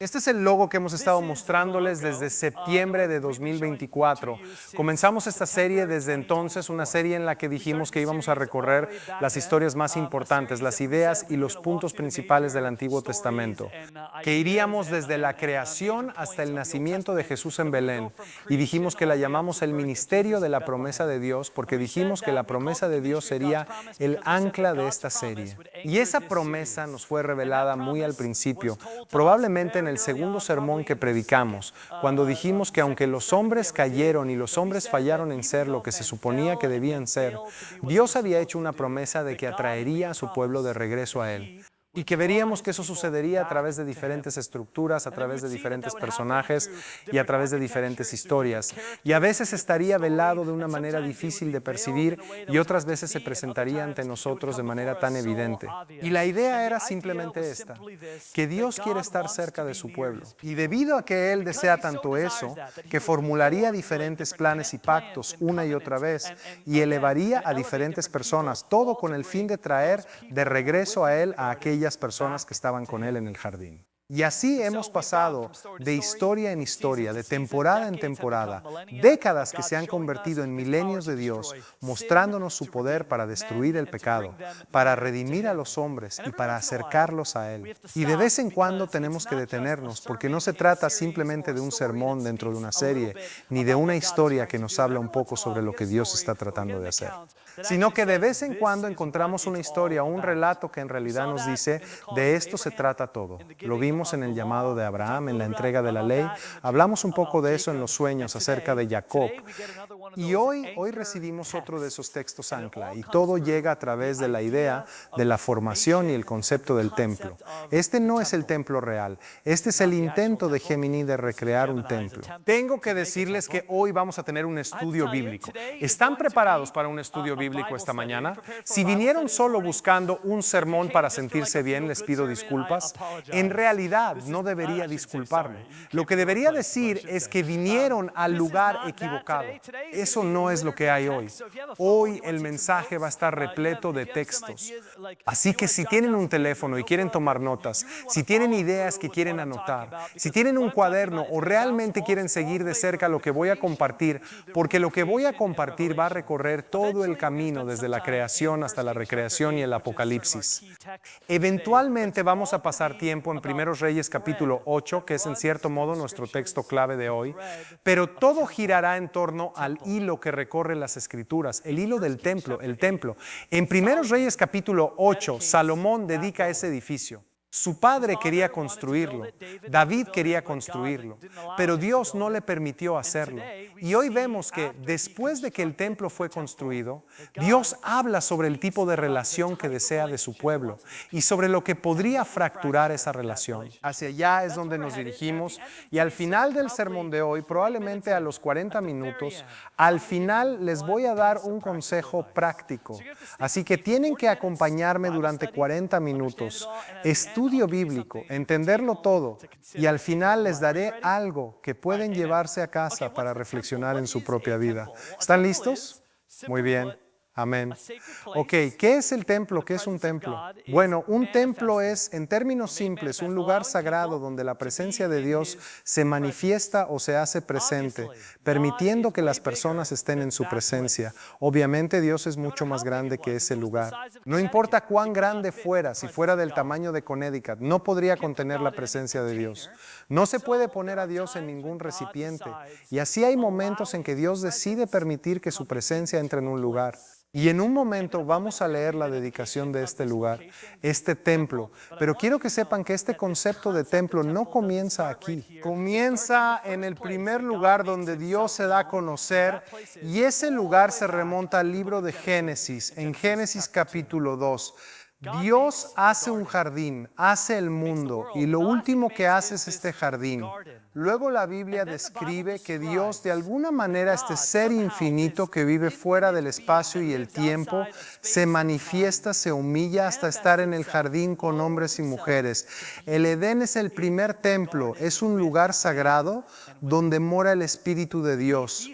Este es el logo que hemos estado mostrándoles desde septiembre de 2024. Comenzamos esta serie desde entonces, una serie en la que dijimos que íbamos a recorrer las historias más importantes, las ideas y los puntos principales del Antiguo Testamento. Que iríamos desde la creación hasta el nacimiento de Jesús en Belén. Y dijimos que la llamamos el ministerio de la promesa de Dios, porque dijimos que la promesa de Dios sería el ancla de esta serie. Y esa promesa nos fue revelada muy al principio, probablemente en el segundo sermón que predicamos, cuando dijimos que aunque los hombres cayeron y los hombres fallaron en ser lo que se suponía que debían ser, Dios había hecho una promesa de que atraería a su pueblo de regreso a Él. Y que veríamos que eso sucedería a través de diferentes estructuras, a través de diferentes personajes y a través de diferentes historias. Y a veces estaría velado de una manera difícil de percibir y otras veces se presentaría ante nosotros de manera tan evidente. Y la idea era simplemente esta, que Dios quiere estar cerca de su pueblo. Y debido a que Él desea tanto eso, que formularía diferentes planes y pactos una y otra vez y elevaría a diferentes personas, todo con el fin de traer de regreso a Él a aquellas personas que estaban con Él en el jardín. Y así hemos pasado de historia en historia, de temporada en temporada, décadas que se han convertido en milenios de Dios, mostrándonos su poder para destruir el pecado, para redimir a los hombres y para acercarlos a Él. Y de vez en cuando tenemos que detenernos, porque no se trata simplemente de un sermón dentro de una serie, ni de una historia que nos habla un poco sobre lo que Dios está tratando de hacer, sino que de vez en cuando encontramos una historia o un relato que en realidad nos dice, de esto se trata todo. Lo vimos en el llamado de Abraham, en la entrega de la ley. Hablamos un poco de eso en los sueños acerca de Jacob. Y hoy recibimos otro de esos textos ancla, y todo llega a través de la idea de la formación y el concepto del templo. Este no es el templo real, este es el intento de Gemini de recrear un templo. Tengo que decirles que hoy vamos a tener un estudio bíblico. ¿Están preparados para un estudio bíblico esta mañana? Si vinieron solo buscando un sermón para sentirse bien, les pido disculpas. En realidad, no debería disculparme. Lo que debería decir es que vinieron al lugar equivocado. Eso no es lo que hay hoy. Hoy el mensaje va a estar repleto de textos. Así que si tienen un teléfono y quieren tomar notas, si tienen ideas que quieren anotar, si tienen un cuaderno o realmente quieren seguir de cerca lo que voy a compartir, porque lo que voy a compartir va a recorrer todo el camino desde la creación hasta la recreación y el Apocalipsis. Eventualmente vamos a pasar tiempo en Primeros Reyes capítulo 8, que es en cierto modo nuestro texto clave de hoy, pero todo girará en torno al hilo que recorre las Escrituras, el hilo del templo, el templo. En Primeros Reyes capítulo 8, Salomón dedica ese edificio. Su padre quería construirlo, David quería construirlo, pero Dios no le permitió hacerlo. Y hoy vemos que después de que el templo fue construido, Dios habla sobre el tipo de relación que desea de su pueblo y sobre lo que podría fracturar esa relación. Hacia allá es donde nos dirigimos, y al final del sermón de hoy, probablemente a los 40 minutos, al final les voy a dar un consejo práctico. Así que tienen que acompañarme durante 40 minutos. Estudio bíblico, entenderlo todo, y al final les daré algo que pueden llevarse a casa para reflexionar en su propia vida. ¿Están listos? Muy bien. Amén. Ok, ¿qué es el templo? ¿Qué es un templo? Bueno, un templo es, en términos simples, un lugar sagrado donde la presencia de Dios se manifiesta o se hace presente, permitiendo que las personas estén en su presencia. Obviamente Dios es mucho más grande que ese lugar. No importa cuán grande fuera, si fuera del tamaño de Connecticut, no podría contener la presencia de Dios. No se puede poner a Dios en ningún recipiente. Y así hay momentos en que Dios decide permitir que su presencia entre en un lugar. Y en un momento vamos a leer la dedicación de este lugar, este templo. Pero quiero que sepan que este concepto de templo no comienza aquí. Comienza en el primer lugar donde Dios se da a conocer, y ese lugar se remonta al libro de Génesis, en Génesis capítulo 2. Dios hace un jardín, hace el mundo, y lo último que hace es este jardín. Luego la Biblia describe que Dios, de alguna manera, este ser infinito que vive fuera del espacio y el tiempo, se manifiesta, se humilla hasta estar en el jardín con hombres y mujeres. El Edén es el primer templo, es un lugar sagrado donde mora el Espíritu de Dios.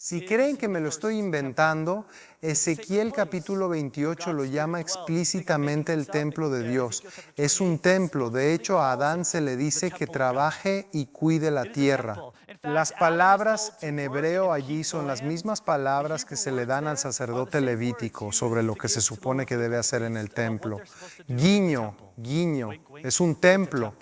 Si creen que me lo estoy inventando, Ezequiel capítulo 28 lo llama explícitamente el templo de Dios. Es un templo. De hecho, a Adán se le dice que trabaje y cuide la tierra. Las palabras en hebreo allí son las mismas palabras que se le dan al sacerdote levítico sobre lo que se supone que debe hacer en el templo. Guiño, guiño, es un templo.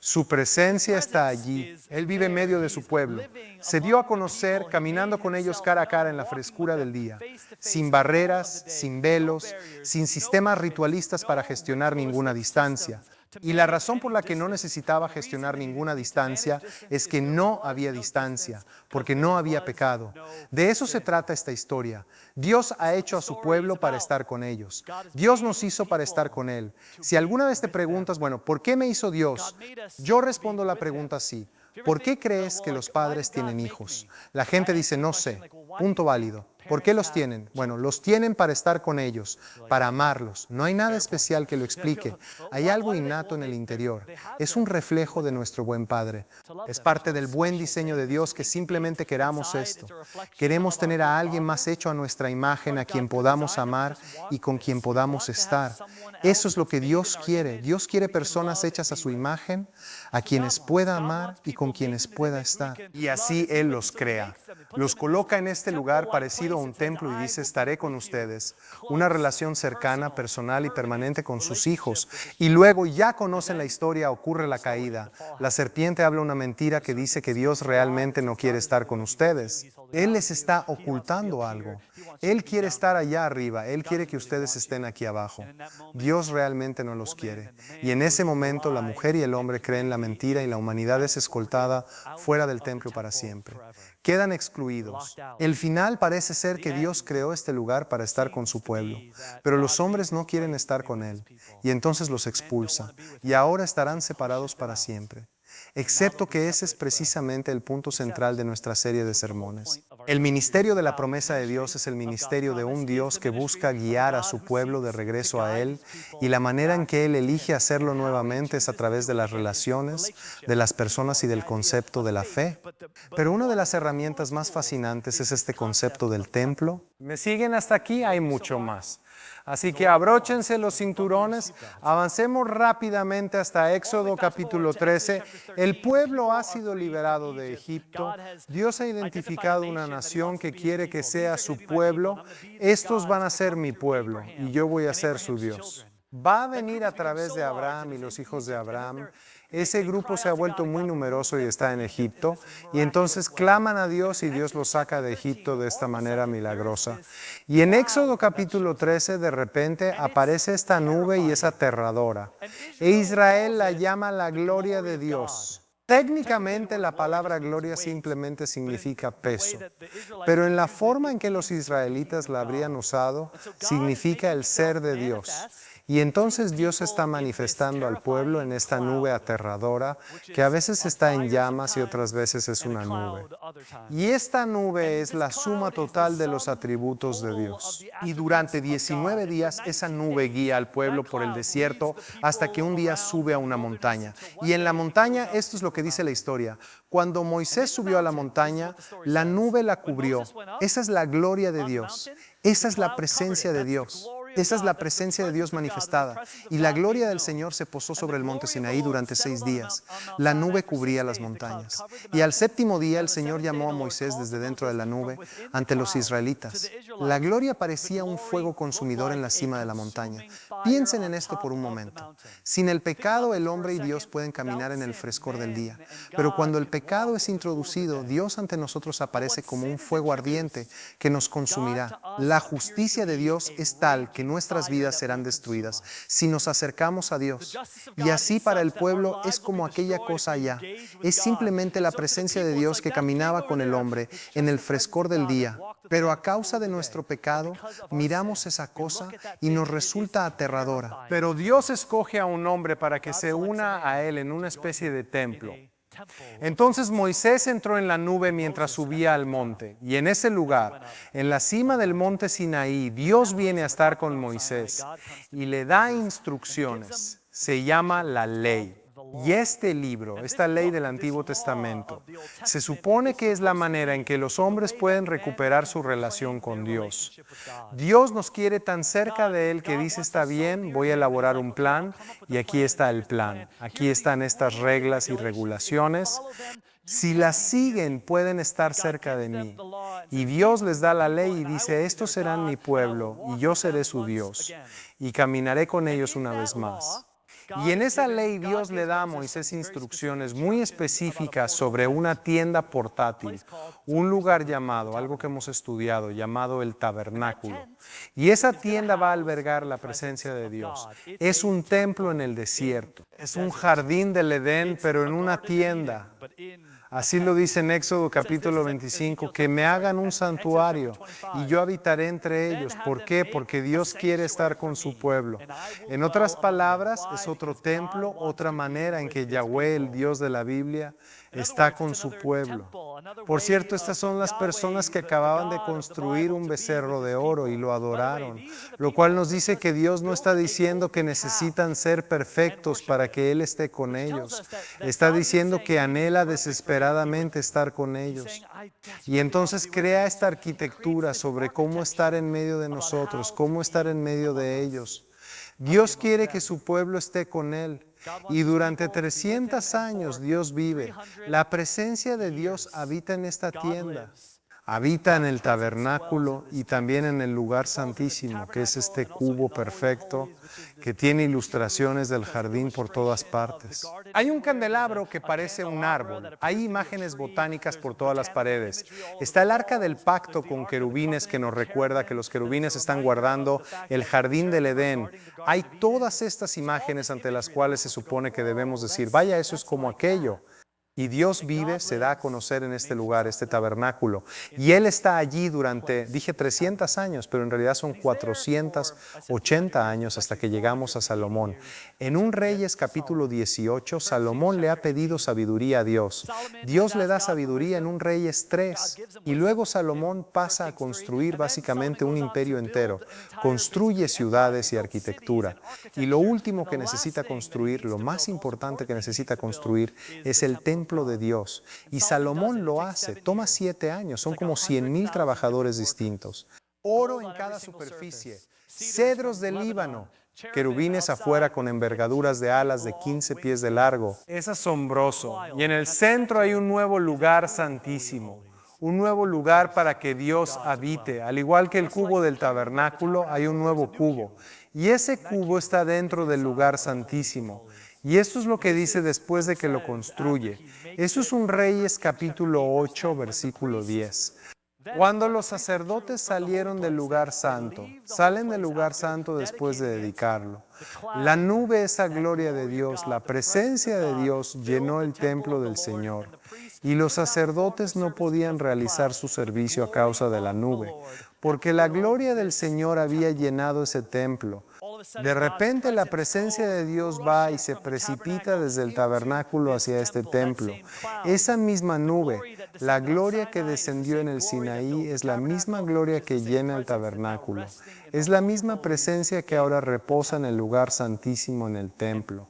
Su presencia está allí. Él vive en medio de su pueblo. Se dio a conocer caminando con ellos cara a cara en la frescura del día, sin barreras, sin velos, sin sistemas ritualistas para gestionar ninguna distancia. Y la razón por la que no necesitaba gestionar ninguna distancia es que no había distancia, porque no había pecado. De eso se trata esta historia. Dios ha hecho a su pueblo para estar con ellos. Dios nos hizo para estar con Él. Si alguna vez te preguntas, bueno, ¿por qué me hizo Dios? Yo respondo la pregunta así. ¿Por qué crees que los padres tienen hijos? La gente dice, no sé. Punto válido. ¿Por qué los tienen? Bueno, los tienen para estar con ellos, para amarlos. No hay nada especial que lo explique. Hay algo innato en el interior. Es un reflejo de nuestro buen Padre. Es parte del buen diseño de Dios que simplemente queramos esto. Queremos tener a alguien más hecho a nuestra imagen, a quien podamos amar y con quien podamos estar. Eso es lo que Dios quiere. Dios quiere personas hechas a su imagen, a quienes pueda amar y con quienes pueda estar. Y así Él los crea. Los coloca en este lugar parecido a un templo y dice, estaré con ustedes. Una relación cercana, personal y permanente con sus hijos. Y luego ya conocen la historia, ocurre la caída. La serpiente habla una mentira que dice que Dios realmente no quiere estar con ustedes. Él les está ocultando algo. Él quiere estar allá arriba. Él quiere que ustedes estén aquí abajo. Dios realmente no los quiere. Y en ese momento la mujer y el hombre creen la mentira y la humanidad es escoltada fuera del templo para siempre. Quedan excluidos. El final parece ser que Dios creó este lugar para estar con su pueblo, pero los hombres no quieren estar con Él, y entonces los expulsa, y ahora estarán separados para siempre. Excepto que ese es precisamente el punto central de nuestra serie de sermones. El ministerio de la promesa de Dios es el ministerio de un Dios que busca guiar a su pueblo de regreso a Él, y la manera en que Él elige hacerlo nuevamente es a través de las relaciones, de las personas y del concepto de la fe. Pero una de las herramientas más fascinantes es este concepto del templo. ¿Me siguen hasta aquí? Hay mucho más. Así que abróchense los cinturones, avancemos rápidamente hasta Éxodo capítulo 13. El pueblo ha sido liberado de Egipto. Dios ha identificado una nación que quiere que sea su pueblo. Estos van a ser mi pueblo y yo voy a ser su Dios. Va a venir a través de Abraham y los hijos de Abraham. Ese grupo se ha vuelto muy numeroso y está en Egipto, y entonces claman a Dios y Dios los saca de Egipto de esta manera milagrosa. Y en Éxodo capítulo 13 de repente aparece esta nube y es aterradora. E Israel la llama la gloria de Dios. Técnicamente la palabra gloria simplemente significa peso, pero en la forma en que los israelitas la habrían usado, significa el ser de Dios. Y entonces Dios está manifestando al pueblo en esta nube aterradora, que a veces está en llamas y otras veces es una nube. Y esta nube es la suma total de los atributos de Dios. Y durante 19 días esa nube guía al pueblo por el desierto hasta que un día sube a una montaña. Y en la montaña, esto es lo que dice la historia, cuando Moisés subió a la montaña, la nube la cubrió. Esa es la gloria de Dios. Esa es la presencia de Dios. Esa es la presencia de Dios manifestada. Y la gloria del Señor se posó sobre el monte Sinaí durante 6 días. La nube cubría las montañas. Y al séptimo día el Señor llamó a Moisés desde dentro de la nube ante los israelitas. La gloria parecía un fuego consumidor en la cima de la montaña. Piensen en esto por un momento. Sin el pecado, el hombre y Dios pueden caminar en el frescor del día. Pero cuando el pecado es introducido, Dios ante nosotros aparece como un fuego ardiente que nos consumirá. La justicia de Dios es tal que nuestras vidas serán destruidas si nos acercamos a Dios. Y así para el pueblo es como aquella cosa allá. Es simplemente la presencia de Dios que caminaba con el hombre en el frescor del día. Pero a causa de nuestro pecado, miramos esa cosa y nos resulta aterradora. Pero Dios escoge a un hombre para que se una a Él en una especie de templo. Entonces Moisés entró en la nube mientras subía al monte, y en ese lugar, en la cima del monte Sinaí, Dios viene a estar con Moisés y le da instrucciones. Se llama la ley. Y este libro, esta ley del Antiguo Testamento, se supone que es la manera en que los hombres pueden recuperar su relación con Dios. Dios nos quiere tan cerca de Él que dice, está bien, voy a elaborar un plan y aquí está el plan. Aquí están estas reglas y regulaciones. Si las siguen, pueden estar cerca de mí. Y Dios les da la ley y dice, estos serán mi pueblo y yo seré su Dios y caminaré con ellos una vez más. Y en esa ley Dios le da a Moisés instrucciones muy específicas sobre una tienda portátil, un lugar llamado, algo que hemos estudiado, llamado el tabernáculo. Y esa tienda va a albergar la presencia de Dios. Es un templo en el desierto, es un jardín del Edén, pero en una tienda. Así lo dice en Éxodo capítulo 25, que me hagan un santuario y yo habitaré entre ellos. ¿Por qué? Porque Dios quiere estar con su pueblo. En otras palabras, es otro templo, otra manera en que Yahweh, el Dios de la Biblia, está con su pueblo. Por cierto, estas son las personas que acababan de construir un becerro de oro y lo adoraron, lo cual nos dice que Dios no está diciendo que necesitan ser perfectos para que Él esté con ellos. Está diciendo que anhela desesperadamente estar con ellos. Y entonces crea esta arquitectura sobre cómo estar en medio de nosotros, cómo estar en medio de ellos. Dios quiere que su pueblo esté con Él. Y durante 300 años Dios vive. La presencia de Dios habita en esta tienda. Habita en el tabernáculo y también en el lugar santísimo, que es este cubo perfecto que tiene ilustraciones del jardín por todas partes. Hay un candelabro que parece un árbol. Hay imágenes botánicas por todas las paredes. Está el arca del pacto con querubines que nos recuerda que los querubines están guardando el jardín del Edén. Hay todas estas imágenes ante las cuales se supone que debemos decir, vaya, eso es como aquello. Y Dios vive, se da a conocer en este lugar, este tabernáculo. Y Él está allí durante, dije 300 años, pero en realidad son 480 años hasta que llegamos a Salomón. En un Reyes capítulo 18, Salomón le ha pedido sabiduría a Dios. Dios le da sabiduría en un Reyes 3. Y luego Salomón pasa a construir básicamente un imperio entero. Construye ciudades y arquitectura. Y lo último que necesita construir, lo más importante que necesita construir, es el templo de Dios. Y Salomón lo hace, toma 7 años, son como 100,000 trabajadores distintos. Oro en cada superficie, cedros del Líbano, querubines afuera con envergaduras de alas de 15 pies de largo. Es asombroso. Y en el centro hay un nuevo lugar santísimo. Un nuevo lugar para que Dios habite. Al igual que el cubo del tabernáculo, hay un nuevo cubo. Y ese cubo está dentro del lugar santísimo. Y esto es lo que dice después de que lo construye. Eso es un Reyes capítulo 8, versículo 10. Cuando los sacerdotes salieron del lugar santo, salen del lugar santo después de dedicarlo. La nube, esa gloria de Dios, la presencia de Dios llenó el templo del Señor. Y los sacerdotes no podían realizar su servicio a causa de la nube, porque la gloria del Señor había llenado ese templo. De repente la presencia de Dios va y se precipita desde el tabernáculo hacia este templo. Esa misma nube, la gloria que descendió en el Sinaí, es la misma gloria que llena el tabernáculo. Es la misma presencia que ahora reposa en el lugar santísimo en el templo.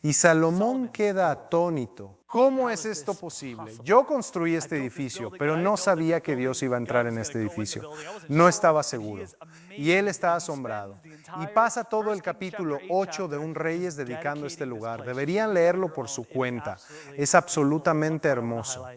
Y Salomón queda atónito. ¿Cómo es esto posible? Yo construí este edificio, pero no sabía que Dios iba a entrar en este edificio. No estaba seguro. Y él está asombrado. Y pasa todo el capítulo 8 de un Reyes dedicando este lugar. Deberían leerlo por su cuenta. Es absolutamente hermoso.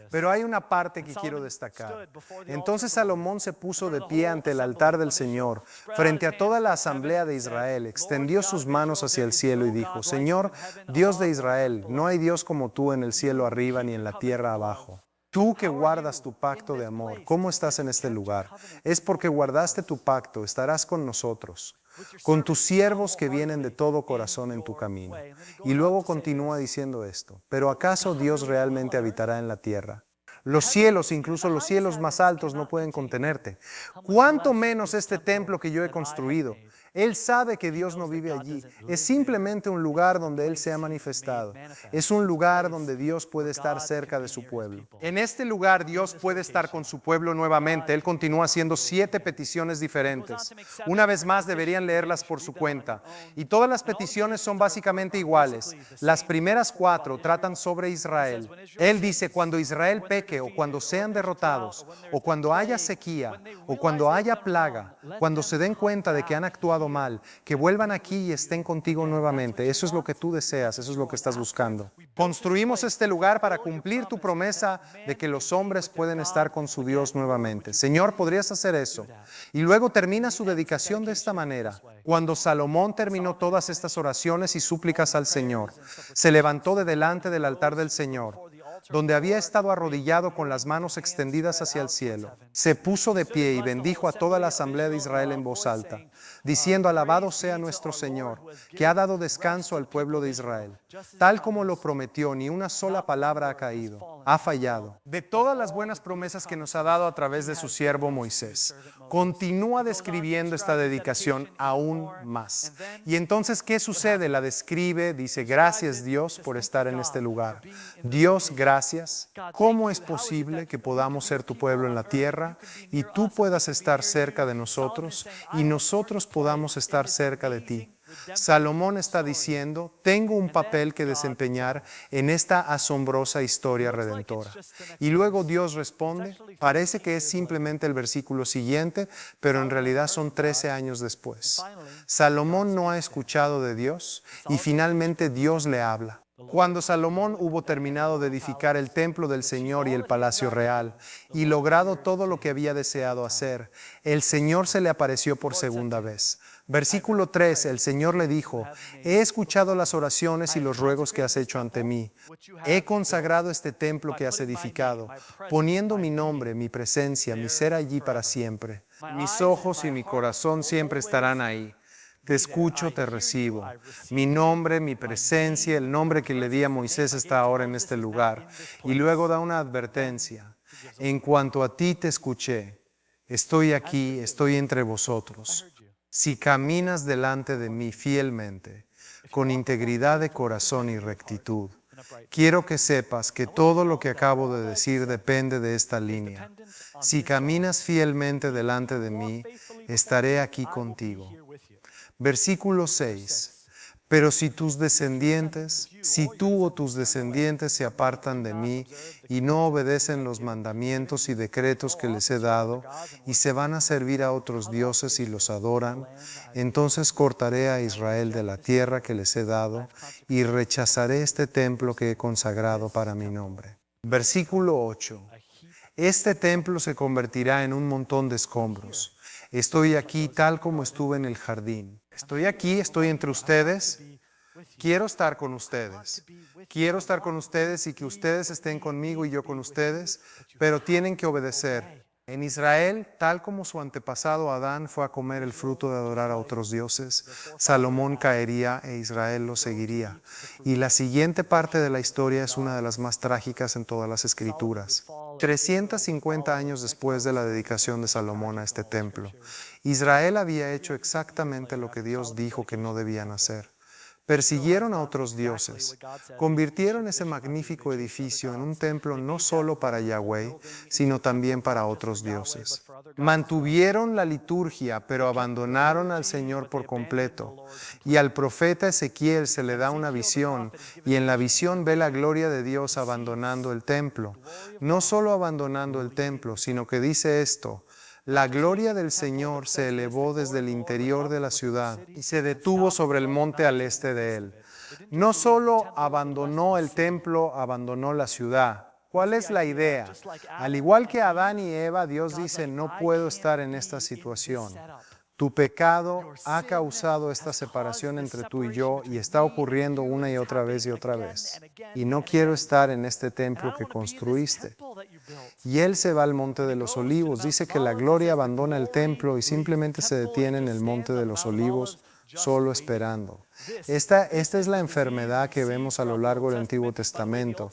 Pero hay una parte que quiero destacar. Entonces Salomón se puso de pie ante el altar del Señor, frente a toda la asamblea de Israel, extendió sus manos hacia el cielo y dijo, Señor, Dios de Israel, no hay Dios como tú en el cielo arriba ni en la tierra abajo. Tú que guardas tu pacto de amor, ¿cómo estás en este lugar? Es porque guardaste tu pacto, estarás con nosotros, con tus siervos que vienen de todo corazón en tu camino. Y luego continúa diciendo esto, ¿pero acaso Dios realmente habitará en la tierra? Los cielos, incluso los cielos más altos, no pueden contenerte. ¿Cuánto menos este templo que yo he construido? Él sabe que Dios no vive allí. Es simplemente un lugar donde Él se ha manifestado. Es un lugar donde Dios puede estar cerca de su pueblo. En este lugar Dios puede estar con su pueblo nuevamente. Él continúa haciendo 7 peticiones diferentes. Una vez más deberían leerlas por su cuenta. Y todas las peticiones son básicamente iguales. Las primeras 4 tratan sobre Israel. Él dice, cuando Israel peque o cuando sean derrotados o cuando haya sequía o cuando haya plaga, cuando se den cuenta de que han actuado mal, que vuelvan aquí y estén contigo nuevamente. Eso es lo que tú deseas, eso es lo que estás buscando. Construimos este lugar para cumplir tu promesa de que los hombres pueden estar con su Dios nuevamente. Señor, ¿podrías hacer eso? Y luego termina su dedicación de esta manera. Cuando Salomón terminó todas estas oraciones y súplicas al Señor, se levantó de delante del altar del Señor, donde había estado arrodillado con las manos extendidas hacia el cielo. Se puso de pie y bendijo a toda la asamblea de Israel en voz alta, diciendo, alabado sea nuestro Señor, que ha dado descanso al pueblo de Israel. Tal como lo prometió, ni una sola palabra ha caído, ha fallado. De todas las buenas promesas que nos ha dado a través de su siervo Moisés, continúa describiendo esta dedicación aún más. Y entonces, ¿qué sucede? La describe, dice, gracias Dios por estar en este lugar. Dios, gracias. ¿Cómo es posible que podamos ser tu pueblo en la tierra y tú puedas estar cerca de nosotros y nosotros podamos estar cerca de ti? Salomón está diciendo, tengo un papel que desempeñar en esta asombrosa historia redentora. Y luego Dios responde, parece que es simplemente el versículo siguiente, pero en realidad son 13 años después. Salomón no ha escuchado de Dios y finalmente Dios le habla. Cuando Salomón hubo terminado de edificar el templo del Señor y el palacio real, y logrado todo lo que había deseado hacer, el Señor se le apareció por segunda vez. Versículo 3, el Señor le dijo, he escuchado las oraciones y los ruegos que has hecho ante mí. He consagrado este templo que has edificado, poniendo mi nombre, mi presencia, mi ser allí para siempre. Mis ojos y mi corazón siempre estarán ahí. Te escucho, te recibo. Mi nombre, mi presencia, el nombre que le di a Moisés está ahora en este lugar. Y luego da una advertencia. En cuanto a ti te escuché, estoy aquí, estoy entre vosotros. Si caminas delante de mí fielmente, con integridad de corazón y rectitud, quiero que sepas que todo lo que acabo de decir depende de esta línea. Si caminas fielmente delante de mí, estaré aquí contigo. Versículo 6. Pero si tus descendientes, si tú o tus descendientes se apartan de mí y no obedecen los mandamientos y decretos que les he dado y se van a servir a otros dioses y los adoran, entonces cortaré a Israel de la tierra que les he dado y rechazaré este templo que he consagrado para mi nombre. Versículo 8. Este templo se convertirá en un montón de escombros. Estoy aquí tal como estuve en el jardín. Estoy aquí, estoy entre ustedes. Quiero estar con ustedes. Quiero estar con ustedes y que ustedes estén conmigo y yo con ustedes, pero tienen que obedecer. En Israel, tal como su antepasado Adán fue a comer el fruto de adorar a otros dioses, Salomón caería e Israel lo seguiría. Y la siguiente parte de la historia es una de las más trágicas en todas las Escrituras. 350 años después de la dedicación de Salomón a este templo, Israel había hecho exactamente lo que Dios dijo que no debían hacer. Persiguieron a otros dioses, convirtieron ese magnífico edificio en un templo no solo para Yahweh, sino también para otros dioses. Mantuvieron la liturgia, pero abandonaron al Señor por completo. Y al profeta Ezequiel se le da una visión, y en la visión ve la gloria de Dios abandonando el templo. No solo abandonando el templo, sino que dice esto: la gloria del Señor se elevó desde el interior de la ciudad y se detuvo sobre el monte al este de él. No solo abandonó el templo, abandonó la ciudad. ¿Cuál es la idea? Al igual que Adán y Eva, Dios dice, no puedo estar en esta situación. Tu pecado ha causado esta separación entre tú y yo y está ocurriendo una y otra vez y otra vez. Y no quiero estar en este templo que construiste. Y él se va al monte de los olivos. Dice que la gloria abandona el templo y simplemente se detiene en el monte de los olivos solo esperando. Esta es la enfermedad que vemos a lo largo del Antiguo Testamento.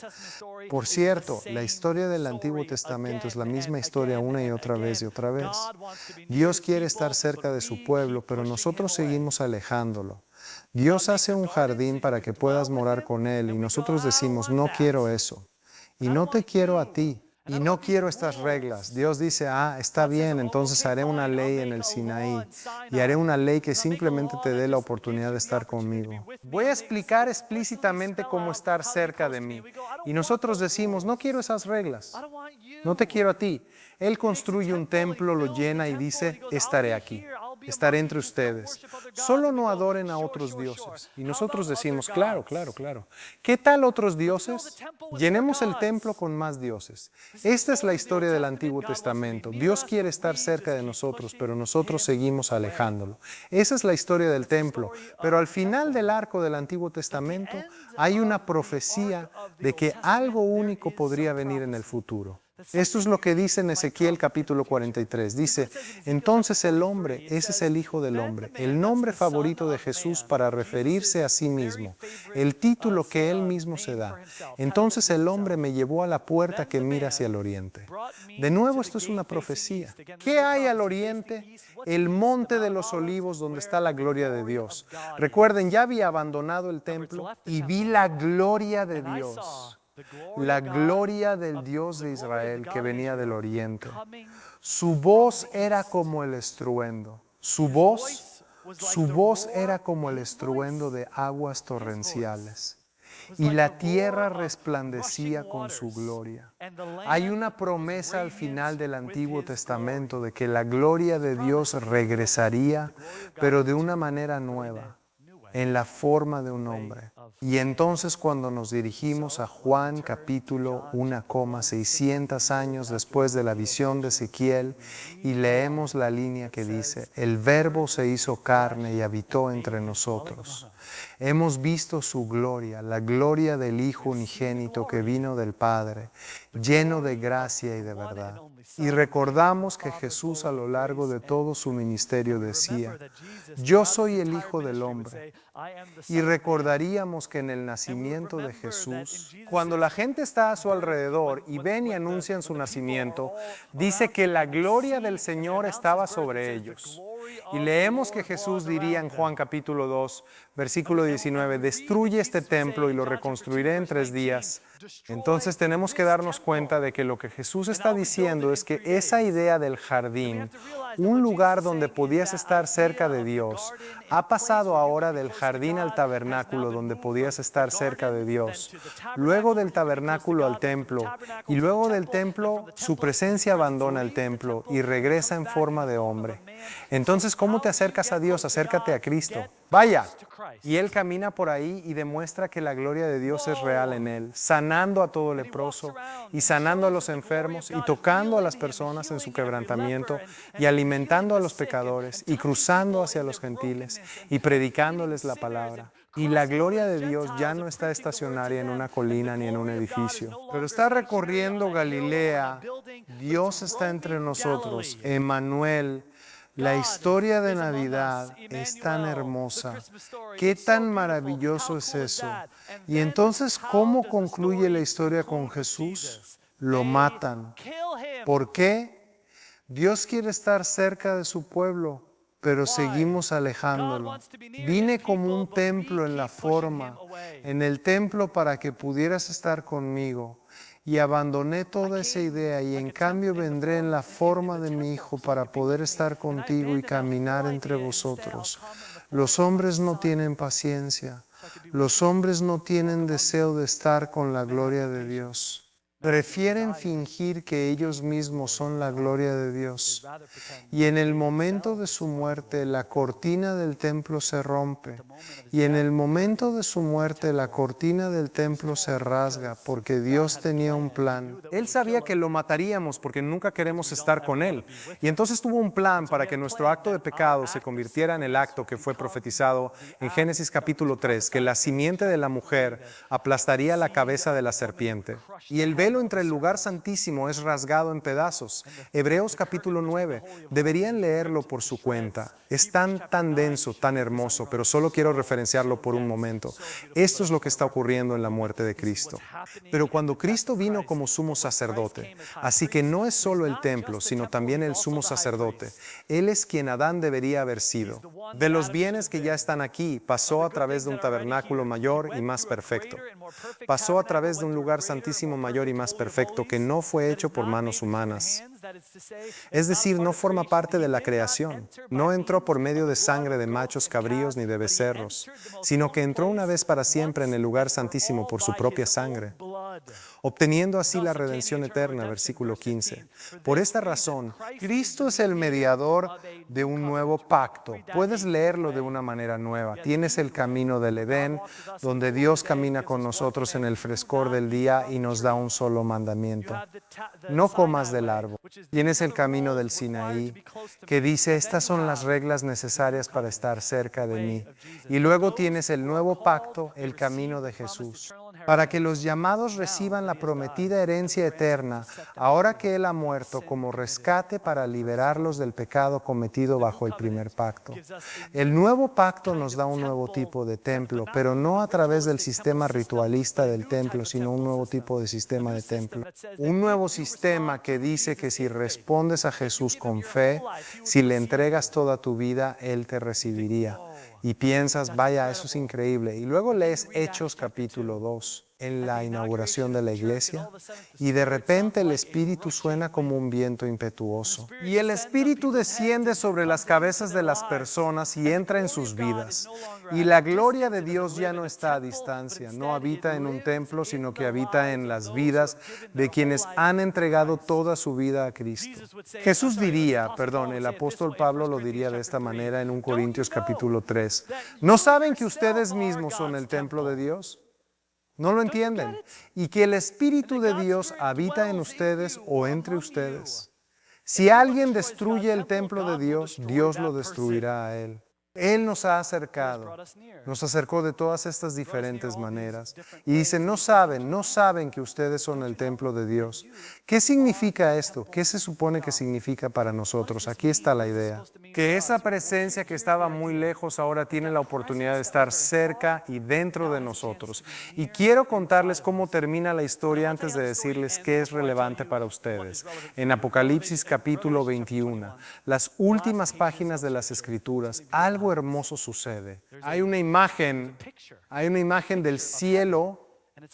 Por cierto, la historia del Antiguo Testamento es la misma historia una y otra vez y otra vez. Dios quiere estar cerca de su pueblo, pero nosotros seguimos alejándolo. Dios hace un jardín para que puedas morar con Él y nosotros decimos, no quiero eso. Y no te quiero a ti. Y no quiero estas reglas. Dios dice, está bien, entonces haré una ley en el Sinaí y haré una ley que simplemente te dé la oportunidad de estar conmigo. Voy a explicar explícitamente cómo estar cerca de mí. Y nosotros decimos, no quiero esas reglas, no te quiero a ti. Él construye un templo, lo llena y dice, estaré aquí. Estaré entre ustedes. Solo no adoren a otros dioses. Y nosotros decimos, claro. ¿Qué tal otros dioses? Llenemos el templo con más dioses. Esta es la historia del Antiguo Testamento. Dios quiere estar cerca de nosotros, pero nosotros seguimos alejándolo. Esa es la historia del templo. Pero al final del arco del Antiguo Testamento hay una profecía de que algo único podría venir en el futuro. Esto es lo que dice en Ezequiel capítulo 43. Dice, entonces el hombre, ese es el Hijo del Hombre, el nombre favorito de Jesús para referirse a sí mismo, el título que él mismo se da. Entonces el hombre me llevó a la puerta que mira hacia el oriente. De nuevo, esto es una profecía. ¿Qué hay al oriente? El monte de los olivos donde está la gloria de Dios. Recuerden, ya había abandonado el templo y vi la gloria de Dios. La gloria del Dios de Israel que venía del oriente. Su voz era como el estruendo. Su voz era como el estruendo de aguas torrenciales. Y la tierra resplandecía con su gloria. Hay una promesa al final del Antiguo Testamento de que la gloria de Dios regresaría, pero de una manera nueva, en la forma de un hombre. Y entonces cuando nos dirigimos a Juan capítulo 1,600 años después de la visión de Ezequiel y leemos la línea que dice, el Verbo se hizo carne y habitó entre nosotros. Hemos visto su gloria, la gloria del Hijo unigénito que vino del Padre, lleno de gracia y de verdad. Y recordamos que Jesús a lo largo de todo su ministerio decía, yo soy el Hijo del Hombre. Y recordaríamos que en el nacimiento de Jesús, cuando la gente está a su alrededor y ven y anuncian su nacimiento, dice que la gloria del Señor estaba sobre ellos. Y leemos que Jesús diría en Juan capítulo 2, versículo 19, destruye este templo y lo reconstruiré en 3 días. Entonces tenemos que darnos cuenta de que lo que Jesús está diciendo es que esa idea del jardín, un lugar donde podías estar cerca de Dios, ha pasado ahora del jardín al tabernáculo donde podías estar cerca de Dios, luego del tabernáculo al templo, y luego del templo su presencia abandona el templo y regresa en forma de hombre. Entonces, ¿cómo te acercas a Dios? Acércate a Cristo. Vaya. Y Él camina por ahí y demuestra que la gloria de Dios es real en Él, sanando a todo leproso y sanando a los enfermos y tocando a las personas en su quebrantamiento y alimentando a los pecadores y cruzando hacia los gentiles y predicándoles la palabra. Y la gloria de Dios ya no está estacionaria en una colina ni en un edificio, pero está recorriendo Galilea. Dios está entre nosotros, Emmanuel. La historia de Navidad es tan hermosa. ¿Qué tan maravilloso es eso? Y entonces, ¿cómo concluye la historia con Jesús? Lo matan. ¿Por qué? Dios quiere estar cerca de su pueblo, pero seguimos alejándolo. Vine como un templo en la forma, en el templo para que pudieras estar conmigo. Y abandoné toda esa idea y en cambio vendré en la forma de mi Hijo para poder estar contigo y caminar entre vosotros. Los hombres no tienen paciencia. Los hombres no tienen deseo de estar con la gloria de Dios. Prefieren fingir que ellos mismos son la gloria de Dios. Y en el momento de su muerte, la cortina del templo se rompe. Y en el momento de su muerte, la cortina del templo se rasga, porque Dios tenía un plan. Él sabía que lo mataríamos porque nunca queremos estar con Él. Y entonces tuvo un plan para que nuestro acto de pecado se convirtiera en el acto que fue profetizado en Génesis capítulo 3, que la simiente de la mujer aplastaría la cabeza de la serpiente. Y el velo velo entre el lugar santísimo es rasgado en pedazos. Hebreos capítulo 9. Deberían leerlo por su cuenta. Es tan denso, tan hermoso, pero solo quiero referenciarlo por un momento. Esto es lo que está ocurriendo en la muerte de Cristo. Pero cuando Cristo vino como sumo sacerdote, así que no es solo el templo, sino también el sumo sacerdote. Él es quien Adán debería haber sido. De los bienes que ya están aquí, pasó a través de un tabernáculo mayor y más perfecto. Pasó a través de un lugar santísimo mayor y más perfecto que no fue hecho por manos humanas. Es decir, no forma parte de la creación. No entró por medio de sangre de machos cabríos ni de becerros, sino que entró una vez para siempre en el lugar santísimo por su propia sangre, obteniendo así la redención eterna, versículo 15. Por esta razón, Cristo es el mediador de un nuevo pacto. Puedes leerlo de una manera nueva. Tienes el camino del Edén, donde Dios camina con nosotros en el frescor del día y nos da un solo mandamiento: no comas del árbol. Tienes el camino del Sinaí, que dice: estas son las reglas necesarias para estar cerca de mí. Y luego tienes el nuevo pacto, el camino de Jesús, para que los llamados reciban la prometida herencia eterna, ahora que Él ha muerto, como rescate para liberarlos del pecado cometido bajo el primer pacto. El nuevo pacto nos da un nuevo tipo de templo, pero no a través del sistema ritualista del templo, sino un nuevo tipo de sistema de templo. Un nuevo sistema que dice que si respondes a Jesús con fe, si le entregas toda tu vida, Él te recibiría. Y piensas: vaya, eso es increíble. Y luego lees Hechos capítulo 2 en la inauguración de la iglesia, y de repente el Espíritu suena como un viento impetuoso. Y el Espíritu desciende sobre las cabezas de las personas y entra en sus vidas. Y la gloria de Dios ya no está a distancia, no habita en un templo, sino que habita en las vidas de quienes han entregado toda su vida a Cristo. Jesús diría, el apóstol Pablo lo diría de esta manera en 1 Corintios capítulo 3. ¿No saben que ustedes mismos son el templo de Dios? ¿No lo entienden? Y que el Espíritu de Dios habita en ustedes o entre ustedes. Si alguien destruye el templo de Dios, Dios lo destruirá a él. Él nos ha acercado, nos acercó de todas estas diferentes maneras. Y dice: no saben que ustedes son el templo de Dios. ¿Qué significa esto? ¿Qué se supone que significa para nosotros? Aquí está la idea. Que esa presencia que estaba muy lejos ahora tiene la oportunidad de estar cerca y dentro de nosotros. Y quiero contarles cómo termina la historia antes de decirles qué es relevante para ustedes. En Apocalipsis capítulo 21, las últimas páginas de las Escrituras, algo hermoso sucede. Hay una imagen del cielo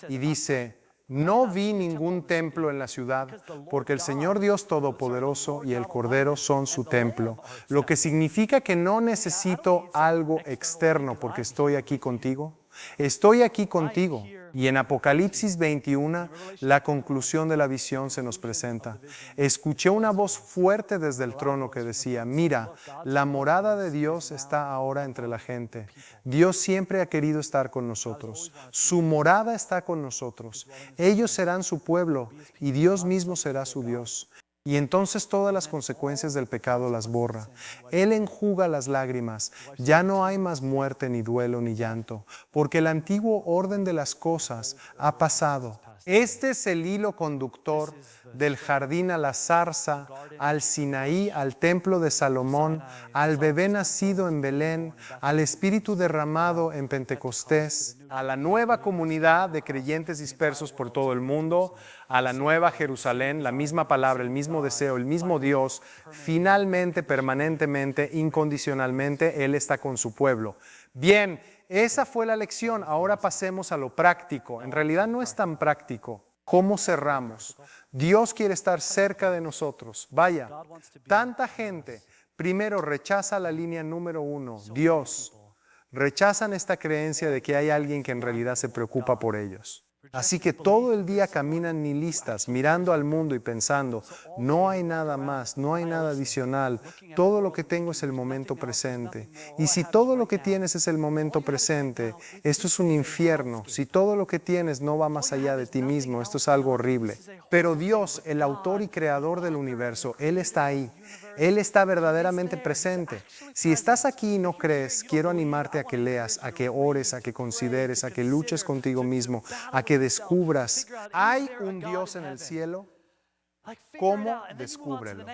y dice: no vi ningún templo en la ciudad, porque el Señor Dios Todopoderoso y el Cordero son su templo. Lo que significa que no necesito algo externo, porque estoy aquí contigo. Estoy aquí contigo. Y en Apocalipsis 21, la conclusión de la visión se nos presenta. Escuché una voz fuerte desde el trono que decía: mira, la morada de Dios está ahora entre la gente. Dios siempre ha querido estar con nosotros. Su morada está con nosotros. Ellos serán su pueblo y Dios mismo será su Dios. Y entonces todas las consecuencias del pecado las borra. Él enjuga las lágrimas. Ya no hay más muerte, ni duelo, ni llanto, porque el antiguo orden de las cosas ha pasado. Este es el hilo conductor del jardín a la zarza, al Sinaí, al templo de Salomón, al bebé nacido en Belén, al Espíritu derramado en Pentecostés, a la nueva comunidad de creyentes dispersos por todo el mundo, a la nueva Jerusalén, la misma palabra, el mismo deseo, el mismo Dios. Finalmente, permanentemente, incondicionalmente, Él está con su pueblo. Bien, esa fue la lección. Ahora pasemos a lo práctico. En realidad no es tan práctico. ¿Cómo cerramos? Dios quiere estar cerca de nosotros. Vaya, tanta gente primero rechaza la línea número 1, Dios. Rechazan esta creencia de que hay alguien que en realidad se preocupa por ellos. Así que todo el día caminan nihilistas, mirando al mundo y pensando: no hay nada más, no hay nada adicional, todo lo que tengo es el momento presente. Y si todo lo que tienes es el momento presente, esto es un infierno. Si todo lo que tienes no va más allá de ti mismo, esto es algo horrible. Pero Dios, el autor y creador del universo, Él está ahí. Él está verdaderamente presente. Si estás aquí y no crees, quiero animarte a que leas, a que ores, a que consideres, a que luches contigo mismo, a que descubras. ¿Hay un Dios en el cielo? ¿Cómo? Descúbrelo.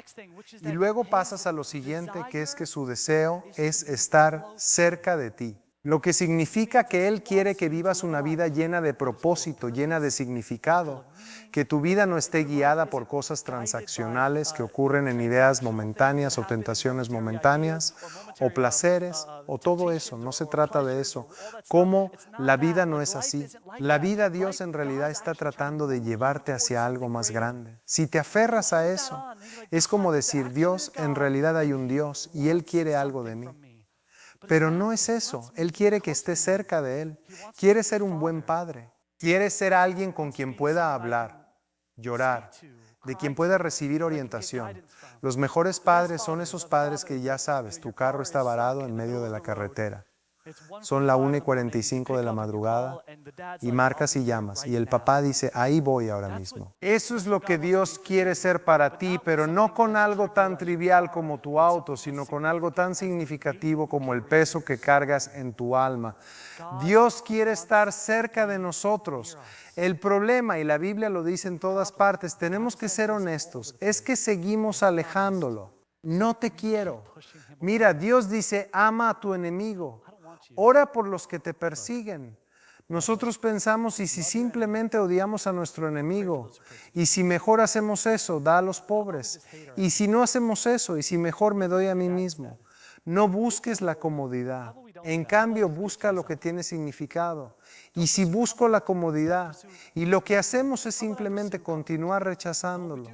Y luego pasas a lo siguiente, que es que su deseo es estar cerca de ti. Lo que significa que Él quiere que vivas una vida llena de propósito, llena de significado, que tu vida no esté guiada por cosas transaccionales que ocurren en ideas momentáneas o tentaciones momentáneas o placeres o todo eso. No se trata de eso. Como la vida no es así. La vida, Dios en realidad está tratando de llevarte hacia algo más grande. Si te aferras a eso, es como decir, Dios, en realidad hay un Dios y Él quiere algo de mí. Pero no es eso. Él quiere que estés cerca de Él. Quiere ser un buen padre. Quiere ser alguien con quien pueda hablar, llorar, de quien pueda recibir orientación. Los mejores padres son esos padres que ya sabes, tu carro está varado en medio de la carretera. Son la 1:45 de la madrugada y marcas y llamas. Y el papá dice, ahí voy ahora mismo. Eso es lo que Dios quiere ser para ti, pero no con algo tan trivial como tu auto, sino con algo tan significativo como el peso que cargas en tu alma. Dios quiere estar cerca de nosotros. El problema, y la Biblia lo dice en todas partes, tenemos que ser honestos, es que seguimos alejándolo. No te quiero. Mira, Dios dice, ama a tu enemigo. Ora por los que te persiguen. Nosotros pensamos, ¿y si simplemente odiamos a nuestro enemigo? ¿Y si mejor hacemos eso, da a los pobres? ¿Y si no hacemos eso? ¿Y si mejor me doy a mí mismo? No busques la comodidad. En cambio, busca lo que tiene significado. Y si busco la comodidad, y lo que hacemos es simplemente continuar rechazándolo,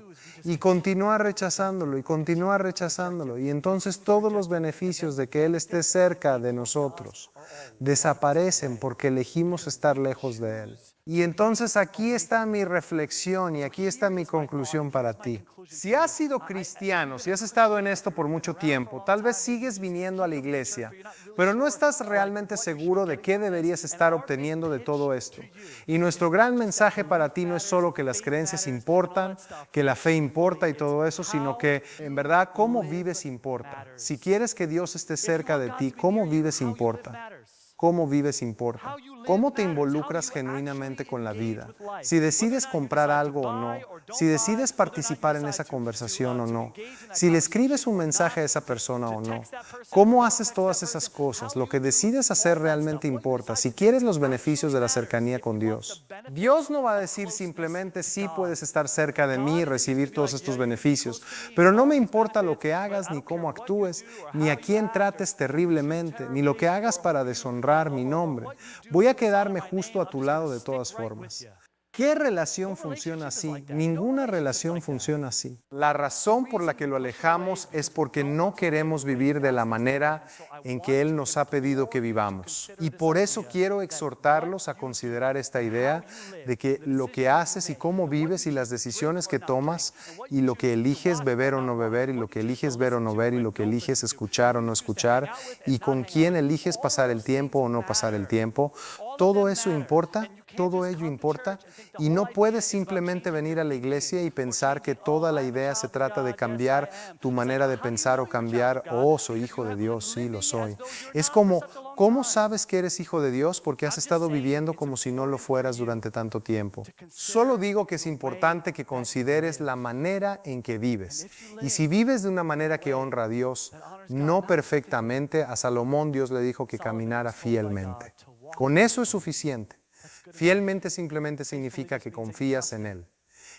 y continuar rechazándolo, y continuar rechazándolo, y entonces todos los beneficios de que Él esté cerca de nosotros desaparecen porque elegimos estar lejos de Él. Y entonces aquí está mi reflexión y aquí está mi conclusión para ti. Si has sido cristiano, si has estado en esto por mucho tiempo, tal vez sigues viniendo a la iglesia, pero no estás realmente seguro de qué deberías estar obteniendo de todo esto. Y nuestro gran mensaje para ti no es solo que las creencias importan, que la fe importa y todo eso, sino que en verdad cómo vives importa. Si quieres que Dios esté cerca de ti, cómo vives importa. Cómo vives importa. Cómo te involucras genuinamente con la vida. Si decides comprar algo o no. Si decides participar en esa conversación o no. Si le escribes un mensaje a esa persona o no. Cómo haces todas esas cosas. Lo que decides hacer realmente importa. Si quieres los beneficios de la cercanía con Dios. Dios no va a decir simplemente sí puedes estar cerca de mí y recibir todos estos beneficios. Pero no me importa lo que hagas, ni cómo actúes, ni a quién trates terriblemente, ni lo que hagas para deshonrar mi nombre. Voy a quedarme justo a tu lado de todas formas. ¿Qué relación funciona así? Ninguna relación funciona así. La razón por la que lo alejamos es porque no queremos vivir de la manera en que Él nos ha pedido que vivamos. Y por eso quiero exhortarlos a considerar esta idea de que lo que haces y cómo vives y las decisiones que tomas y lo que eliges beber o no beber y lo que eliges ver o no ver y lo que eliges escuchar o no escuchar y con quién eliges pasar el tiempo o no pasar el tiempo, todo eso importa. Todo ello importa y no puedes simplemente venir a la iglesia y pensar que toda la idea se trata de cambiar tu manera de pensar o cambiar, oh, soy hijo de Dios, sí, lo soy. Es como, ¿cómo sabes que eres hijo de Dios? Porque has estado viviendo como si no lo fueras durante tanto tiempo. Solo digo que es importante que consideres la manera en que vives. Y si vives de una manera que honra a Dios, no perfectamente, a Salomón Dios le dijo que caminara fielmente. Con eso es suficiente. Fielmente simplemente significa que confías en Él,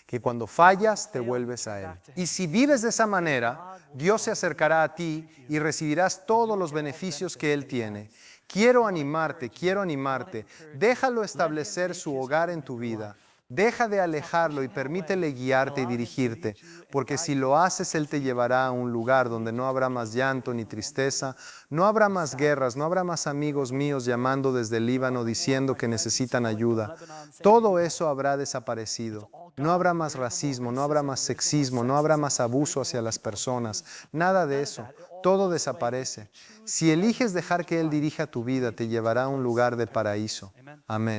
que cuando fallas te vuelves a Él. Y si vives de esa manera, Dios se acercará a ti y recibirás todos los beneficios que Él tiene. Quiero animarte, déjalo establecer su hogar en tu vida. Deja de alejarlo y permítele guiarte y dirigirte, porque si lo haces, Él te llevará a un lugar donde no habrá más llanto ni tristeza, no habrá más guerras, no habrá más amigos míos llamando desde el Líbano diciendo que necesitan ayuda. Todo eso habrá desaparecido. No habrá más racismo, no habrá más sexismo, no habrá más abuso hacia las personas, nada de eso. Todo desaparece. Si eliges dejar que Él dirija tu vida, te llevará a un lugar de paraíso. Amén.